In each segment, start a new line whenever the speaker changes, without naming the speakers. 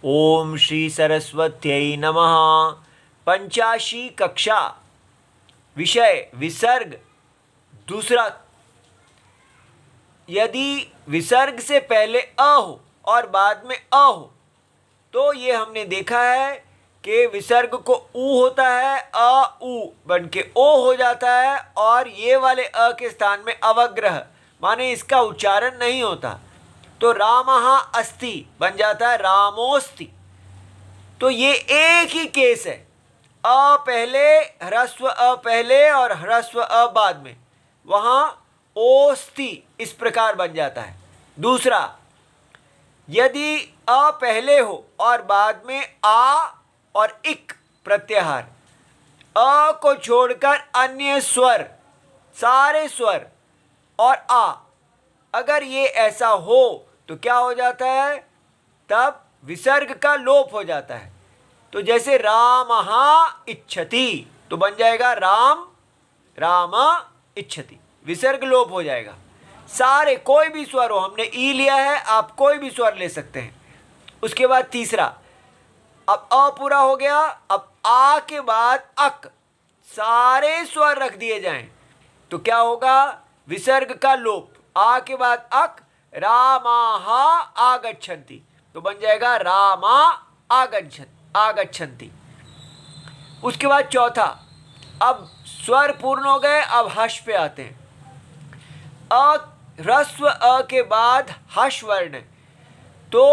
ओम श्री सरस्वत्यै नमः। पंचाशी कक्षा, विषय विसर्ग दूसरा। यदि विसर्ग से पहले अ हो और बाद में अ हो तो ये हमने देखा है कि विसर्ग को ऊ होता है, अ ऊ बन के ओ हो जाता है, और ये वाले अ के स्थान में अवग्रह माने इसका उच्चारण नहीं होता, तो रामः अस्ति बन जाता है रामोस्ति। तो ये एक ही केस है, अ पहले ह्रस्व अ पहले और ह्रस्व अ बाद में, वहां ओस्ति इस प्रकार बन जाता है। दूसरा, यदि अ पहले हो और बाद में आ और इक प्रत्याहार, अ को छोड़कर अन्य स्वर, सारे स्वर और आ, अगर ये ऐसा हो तो क्या हो जाता है, तब विसर्ग का लोप हो जाता है। तो जैसे रामः इच्छति तो बन जाएगा राम राम इच्छति, विसर्ग लोप हो जाएगा। सारे कोई भी स्वर हो, हमने ई लिया है, आप कोई भी स्वर ले सकते हैं। उसके बाद तीसरा, अब अ पूरा हो गया, अब आ के बाद अक, सारे स्वर रख दिए जाएं तो क्या होगा, विसर्ग का लोप। आ के बाद अक, रामाः आगच्छन्ति तो बन जाएगा रामा आगच्छन्ति। उसके बाद चौथा, अब स्वर पूर्ण हो गए, अब हर्ष पे आते हैं। अ ह्रस्व अ के बाद हर्ष वर्ण, तो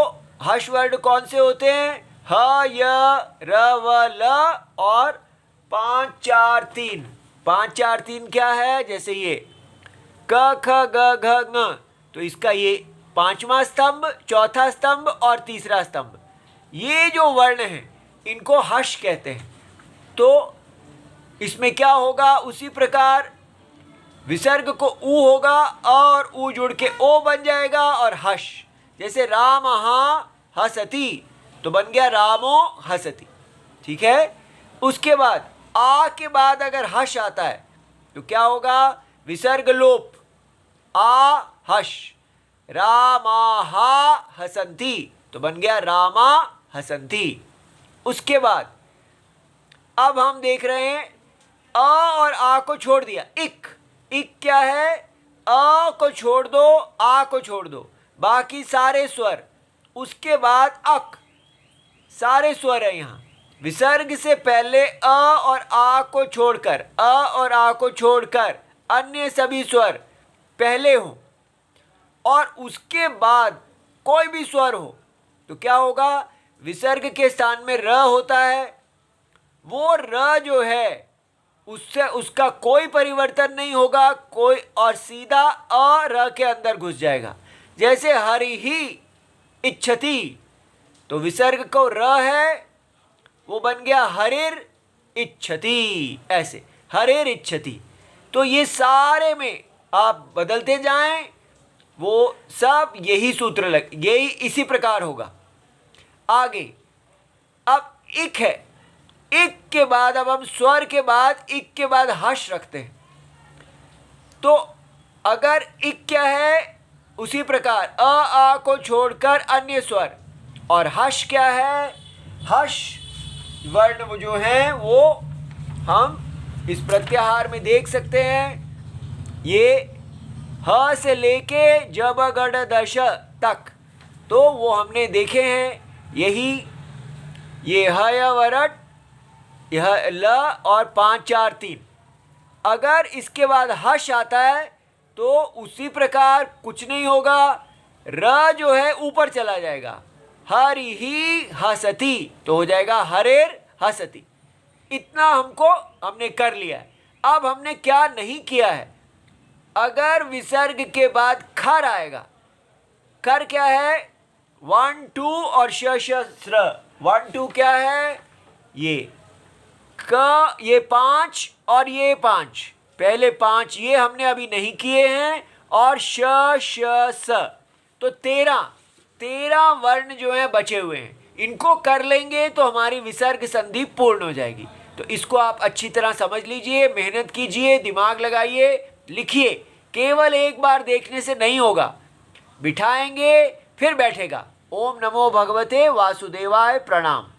हर्ष वर्ण कौन से होते हैं, ह य र व ल और 5 4 3। 5 4 3 क्या है, जैसे ये क ख ग घ ङ, तो इसका ये पांचवा स्तंभ, चौथा स्तंभ और तीसरा स्तंभ, ये जो वर्ण हैं इनको हर्ष कहते हैं। तो इसमें क्या होगा, उसी प्रकार विसर्ग को ऊ होगा और ऊ जुड़ के ओ बन जाएगा और हर्ष, जैसे रामः हसति तो बन गया रामो हसति। ठीक है। उसके बाद आ के बाद अगर हर्ष आता है तो क्या होगा, विसर्ग लोप, आ हर्ष, रामाः हसन्ति तो बन गया रामा हसन्ति। उसके बाद अब हम देख रहे हैं अ और आ को छोड़ दिया, इक क्या है, अ को छोड़ दो, आ को छोड़ दो, बाकी सारे स्वर। उसके बाद अक, सारे स्वर है यहाँ। विसर्ग से पहले अ और आ को छोड़कर, अ और आ को छोड़कर अन्य सभी स्वर पहले हो, और उसके बाद कोई भी स्वर हो तो क्या होगा, विसर्ग के स्थान में र होता है, वो र जो है उससे उसका कोई परिवर्तन नहीं होगा कोई, और सीधा अ र के अंदर घुस जाएगा। जैसे हरि ही इच्छति तो विसर्ग को र है, वो बन गया हरिर इच्छति, ऐसे हरिर इच्छति। तो ये सारे में आप बदलते जाएं, वो सब यही सूत्र यही इसी प्रकार होगा। आगे अब इक है, इक के बाद अब हम स्वर के बाद इक के बाद हर्ष रखते हैं। तो अगर इक क्या है, उसी प्रकार अ आ को छोड़कर अन्य स्वर, और हर्ष क्या है, हर्ष वर्ण वो जो है वो हम इस प्रत्याहार में देख सकते हैं। ये ह से लेके जब गढ़ दश तक तो वो हमने देखे हैं, यही ये ह वरट, यह ल और 5 4 3। अगर इसके बाद हर्ष आता है तो उसी प्रकार कुछ नहीं होगा, र जो है ऊपर चला जाएगा, हरि ही हसति तो हो जाएगा हरेर हसति। इतना हमने कर लिया है। अब हमने क्या नहीं किया है, अगर विसर्ग के बाद खर आएगा, खर क्या है, 1 2 और श्र 1 2 क्या है, ये क, ये 5 और ये 5, पहले 5 ये हमने अभी नहीं किए हैं, और श स तो 13 वर्ण जो है बचे हुए हैं, इनको कर लेंगे तो हमारी विसर्ग संधि पूर्ण हो जाएगी। तो इसको आप अच्छी तरह समझ लीजिए, मेहनत कीजिए, दिमाग लगाइए, लिखिए। केवल एक बार देखने से नहीं होगा, बिठाएंगे फिर बैठेगा। ओम नमो भगवते वासुदेवाय प्रणाम।